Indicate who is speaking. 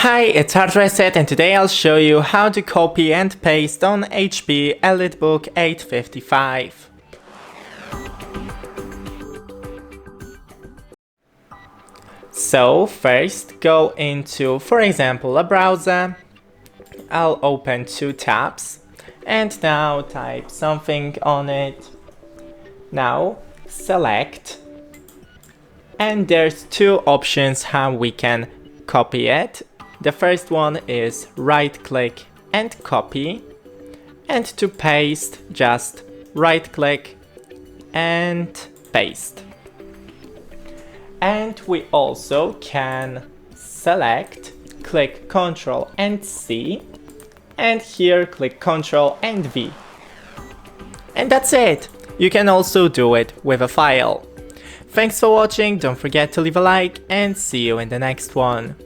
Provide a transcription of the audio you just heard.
Speaker 1: Hi, it's Ctrl+C and today I'll show you how to copy and paste on HP ELITEBOOK 855. So first go into, for example, a browser. I'll open two tabs and now type something on it. Now select, and there's two options how we can copy it. The first one is right click and copy, and to paste just right click and paste. And we also can select, click Ctrl and C, and here click Ctrl and V. And that's it! You can also do it with a file. Thanks for watching, don't forget to leave a like and see you in the next one.